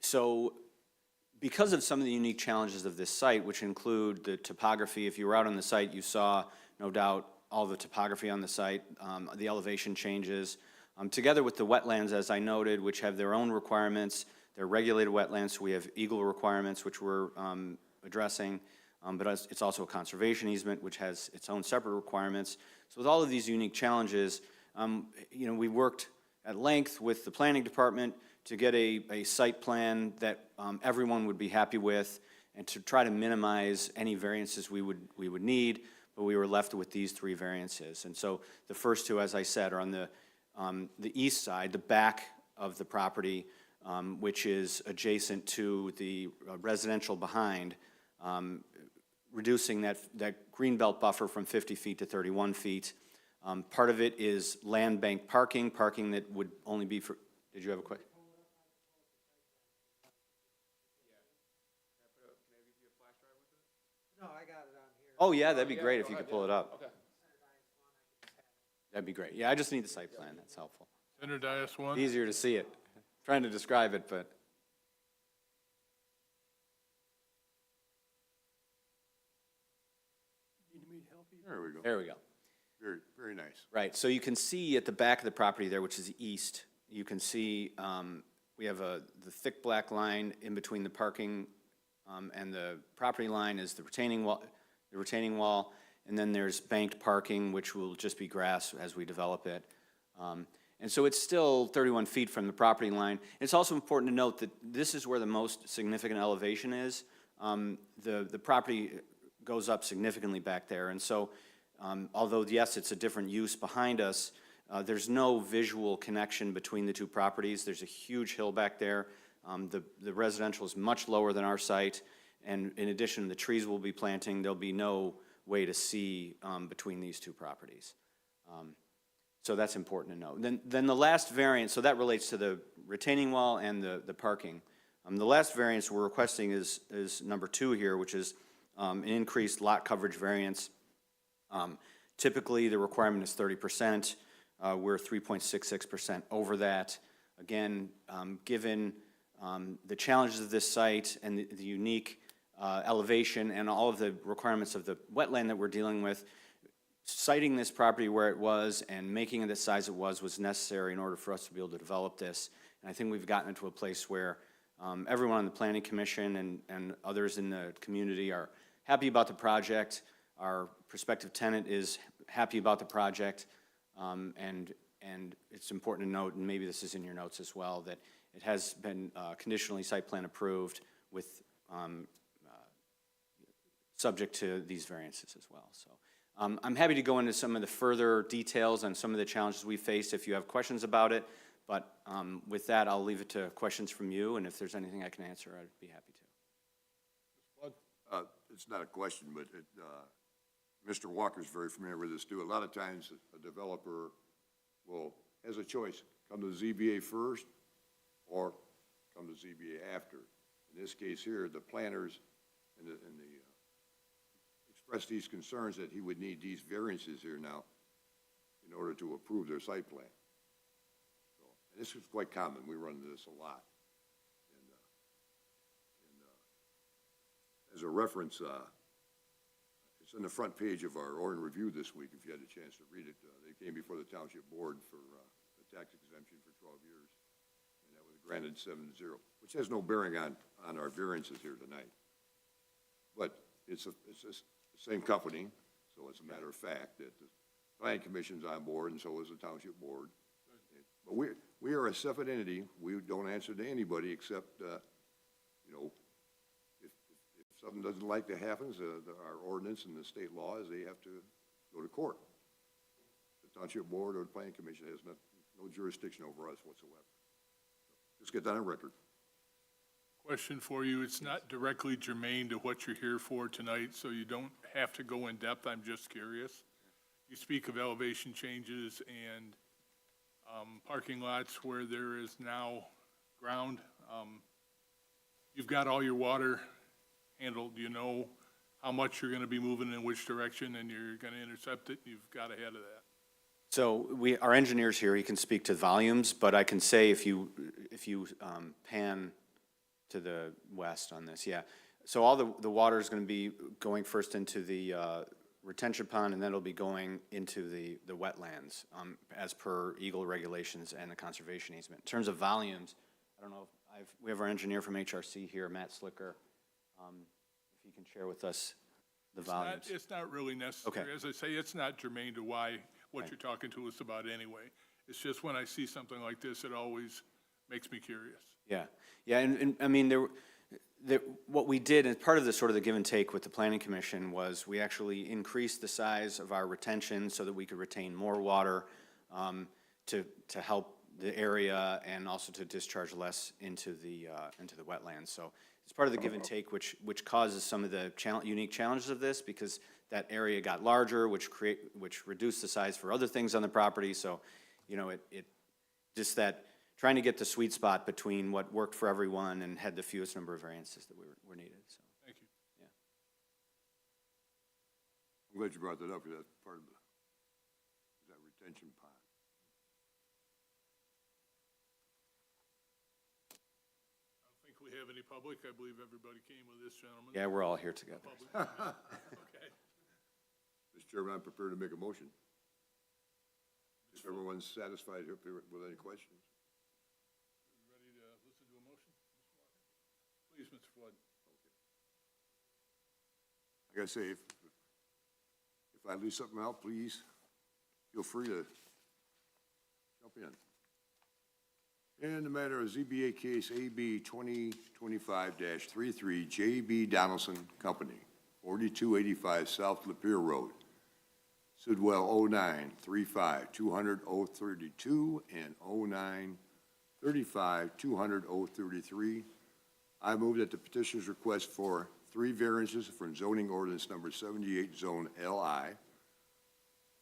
so because of some of the unique challenges of this site, which include the topography, if you were out on the site, you saw, no doubt, all the topography on the site, the elevation changes, together with the wetlands, as I noted, which have their own requirements. They're regulated wetlands, so we have eagle requirements, which we're addressing, but it's also a conservation easement, which has its own separate requirements. So with all of these unique challenges, we worked at length with the planning department to get a site plan that everyone would be happy with, and to try to minimize any variances we would need, but we were left with these 3 variances. And so the first 2, as I said, are on the east side, the back of the property, which is adjacent to the residential behind, reducing that green belt buffer from 50 feet to 31 feet. Part of it is land bank parking that would only be for, did you have a question? No, I got it on here. Oh, yeah, that'd be great if you could pull it up. Okay. That'd be great. Yeah, I just need the site plan, that's helpful. Standardized one? Easier to see it. Trying to describe it, but. Need me to help you? There we go. There we go. Very, very nice. Right, so you can see at the back of the property there, which is east, you can see we have the thick black line in between the parking and the property line is the retaining wall, and then there's banked parking, which will just be grass as we develop it. And so it's still 31 feet from the property line. It's also important to note that this is where the most significant elevation is. The property goes up significantly back there, and so although, yes, it's a different use behind us, there's no visual connection between the two properties. There's a huge hill back there. The residential is much lower than our site, and in addition, the trees we'll be planting, there'll be no way to see between these two properties. So that's important to know. Then the last variance, so that relates to the retaining wall and the parking. The last variance we're requesting is number 2 here, which is an increased lot coverage variance. Typically, the requirement is 30%. We're 3.66% over that. Again, given the challenges of this site and the unique elevation and all of the requirements of the wetland that we're dealing with, siting this property where it was and making it the size it was necessary in order for us to be able to develop this. And I think we've gotten into a place where everyone on the Planning Commission and others in the community are happy about the project. Our prospective tenant is happy about the project. And it's important to note, and maybe this is in your notes as well, that it has been conditionally site plan approved with subject to these variances as well. So I'm happy to go into some of the further details on some of the challenges we faced if you have questions about it. But with that, I'll leave it to questions from you, and if there's anything I can answer, I'd be happy to. It's not a question, but Mr. Walker's very familiar with this too. A lot of times a developer has a choice, come to the ZBA first or come to ZBA after. In this case here, the planners and the expressed these concerns that he would need these variances here now in order to approve their site plan. So, and this is quite common. We run into this a lot. As a reference, it's on the front page of our Orion Review this week, if you had a chance to read it. They came before the Township Board for a tax exemption for 12 years, and that was granted 7-0, which has no bearing on our variances here tonight. But it's the same company, so it's a matter of fact that the Planning Commission's on board, and so is the Township Board. But we are a separate entity. We don't answer to anybody except, if something doesn't like that happens, our ordinance and the state law is they have to go to court. The Township Board or the Planning Commission has no jurisdiction over us whatsoever. Just get that on record. Question for you. It's not directly germane to what you're here for tonight, so you don't have to go in depth. I'm just curious. You speak of elevation changes and parking lots where there is now ground. You've got all your water handled. Do you know how much you're going to be moving in which direction, and you're going to intercept it? You've got ahead of that. So our engineer's here. He can speak to volumes, but I can say if you pan to the west on this, yeah. So all the water is going to be going first into the retention pond, and then it'll be going into the wetlands as per Eagle regulations and the conservation easement. In terms of volumes, I don't know if we have our engineer from HRC here, Matt Slicker. If he can share with us the volumes. It's not really necessary. Okay. As I say, it's not germane to what you're talking to us about anyway. It's just when I see something like this, it always makes me curious. Yeah, and I mean, what we did, and part of the sort of the give and take with the Planning Commission was we actually increased the size of our retention so that we could retain more water to help the area and also to discharge less into the wetlands. So it's part of the give and take, which causes some of the unique challenges of this, because that area got larger, which reduced the size for other things on the property. So, it just that trying to get the sweet spot between what worked for everyone and had the fewest number of variances that were needed. So, Thank you. yeah. I'm glad you brought that up, because that's part of that retention pond. I don't think we have any public. I believe everybody came with this gentleman. Yeah, we're all here together. Okay. Mr. Chairman, I'm prepared to make a motion. If everyone's satisfied with any questions. Ready to Flood. I gotta say, if I leave something out, please feel free to jump in. In the matter of ZBA case AB 2025-33, J.B. Donaldson Company, 4285 South Lapeer Road, Sidwell 09-35-200-032 and 09-35-200-033. I move that the petitioner's request for 3 variances from zoning ordinance number 78, zone LI,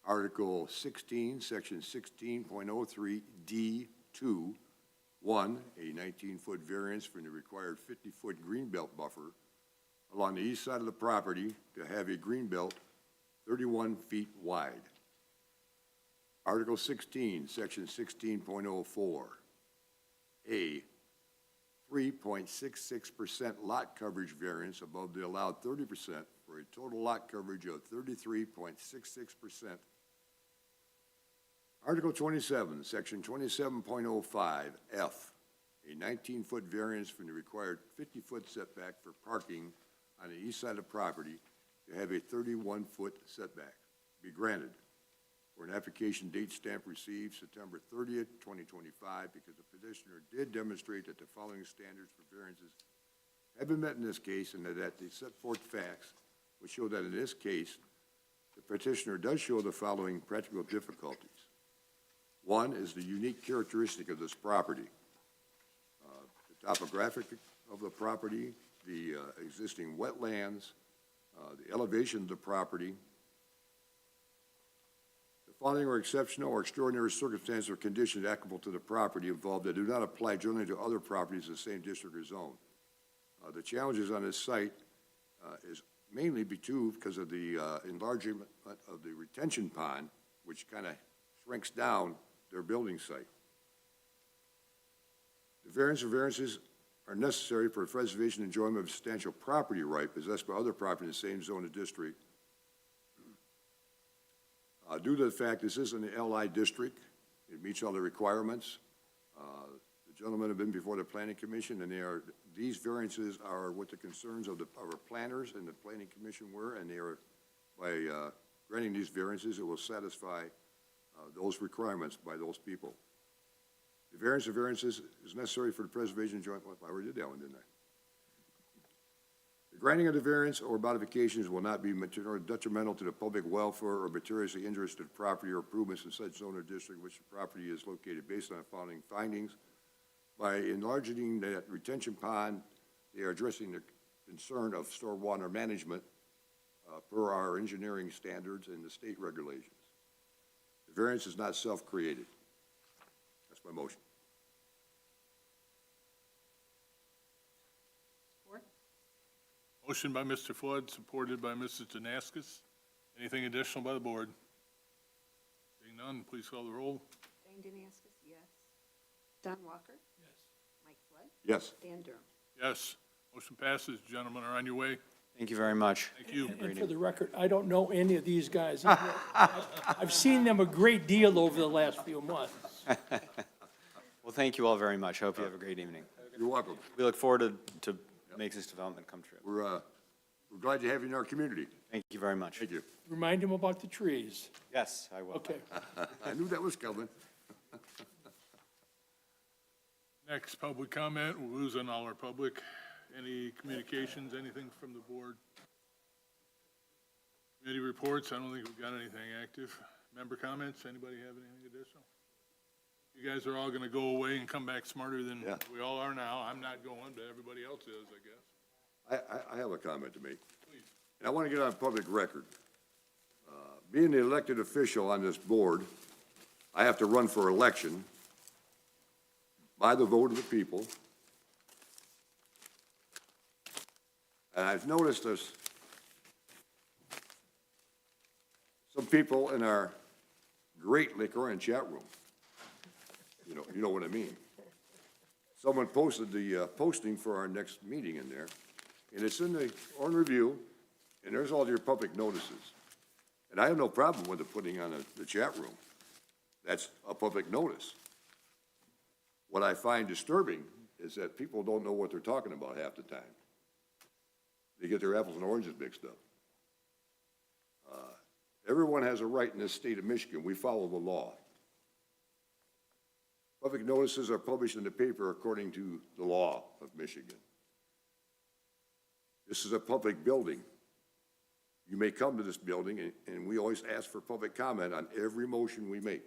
Article 16, Section 16.03 D2, 1, a 19-foot variance from the required 50-foot greenbelt buffer along the east side of the property to have a greenbelt 31 feet wide. Article 16, Section 16.04, a 3.66% lot coverage variance above the allowed 30% for a total lot coverage of 33.66%. Article 27, Section 27.05, F, a 19-foot variance from the required 50-foot setback for parking on the east side of property to have a 31-foot setback be granted for an application date stamp received September 30th, 2025, because the petitioner did demonstrate that the following standards for variances have been met in this case, and that the set forth facts would show that in this case, the petitioner does show the following practical difficulties. One is the unique characteristic of this property. The topographic of the property, the existing wetlands, the elevation of the property. The following are exceptional or extraordinary circumstances or conditions applicable to the property involved that do not apply generally to other properties in the same district or zone. The challenges on this site is mainly because of the enlargement of the retention pond, which kind of shrinks down their building site. The variances are necessary for preservation and enjoyment of substantial property right possessed by other property in the same zone or district. Due to the fact this is in the LI district, it meets all the requirements. The gentlemen have been before the Planning Commission, and these variances are what the concerns of our planners and the Planning Commission were, and they are, by granting these variances, it will satisfy those requirements by those people. The variance of variances is necessary for the preservation and enjoyment. I already did that one, didn't I? The granting of the variance or modifications will not be detrimental to the public welfare or materially injurious to the property or improvements in such zone or district which the property is located based on the following findings. By enlarging that retention pond, they are addressing the concern of stormwater management per our engineering standards and the state regulations. The variance is not self-created. That's my motion. Support? Motion by Mr. Flood, supported by Mrs. Janaskis. Anything additional by the board? Seeing none, please call the roll. Jane Danaskis, yes. Don Walker? Yes. Mike Flood? Yes. Dan Durham? Yes, motion passes. Gentlemen are on your way. Thank you very much. Thank you. And for the record, I don't know any of these guys. I've seen them a great deal over the last few months. Well, thank you all very much. I hope you have a great evening. You're welcome. We look forward to make this development come true. We're glad to have you in our community. Thank you very much. Thank you. Remind them about the trees. Yes, I will. Okay. I knew that was coming. Next, public comment. We're losing all our public. Any communications, anything from the board? Committee reports, I don't think we've got anything active. Member comments, anybody have anything additional? You guys are all gonna go away and come back smarter than Yeah. we all are now. I'm not going, but everybody else is, I guess. I have a comment to make. Please. And I want to get on public record. Being the elected official on this board, I have to run for election by the vote of the people. And I've noticed there's some people in our great Lacorin chat room. You know what I mean. Someone posted the posting for our next meeting in there, and it's in the Orion Review, and there's all your public notices. And I have no problem with it putting on the chat room. That's a public notice. What I find disturbing is that people don't know what they're talking about half the time. They get their apples and oranges mixed up. Everyone has a right in this state of Michigan. We follow the law. Public notices are published in the paper according to the law of Michigan. This is a public building. You may come to this building, and we always ask for public comment on every motion we make.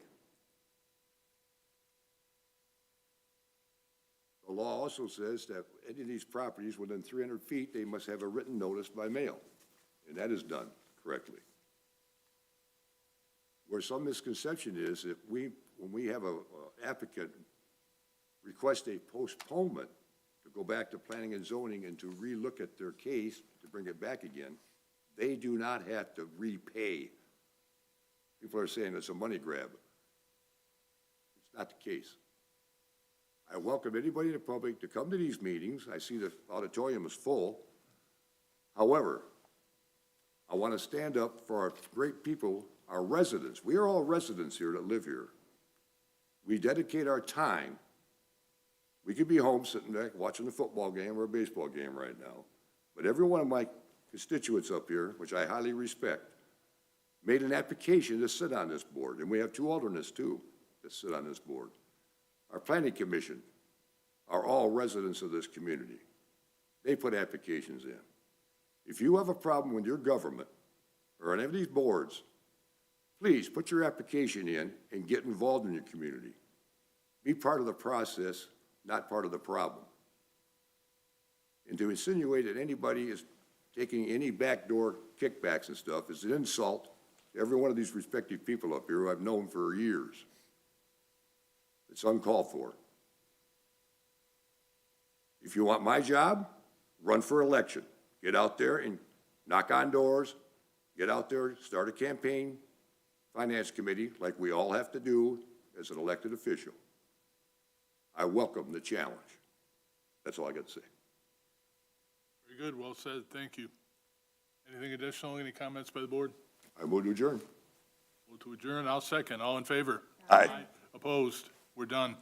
The law also says that any of these properties within 300 feet, they must have a written notice by mail, and that is done correctly. Where some misconception is that when we have a applicant request a postponement to go back to planning and zoning and to relook at their case, to bring it back again, they do not have to repay. People are saying it's a money grab. It's not the case. I welcome anybody in the public to come to these meetings. I see the auditorium is full. However, I want to stand up for our great people, our residents. We are all residents here that live here. We dedicate our time. We could be home sitting back watching a football game or a baseball game right now. But every one of my constituents up here, which I highly respect, made an application to sit on this board. And we have 2 alternates too that sit on this board. Our planning commission are all residents of this community. They put applications in. If you have a problem with your government or any of these boards, please put your application in and get involved in your community. Be part of the process, not part of the problem. And to insinuate that anybody is taking any backdoor kickbacks and stuff is an insult to every one of these respected people up here who I've known for years. It's uncalled for. If you want my job, run for election. Get out there and knock on doors. Get out there, start a campaign, finance committee, like we all have to do as an elected official. I welcome the challenge. That's all I got to say. Very good, well said, thank you. Anything additional, any comments by the board? I move to adjourn. Move to adjourn, I'll second. All in favor? Aye. Opposed? We're done.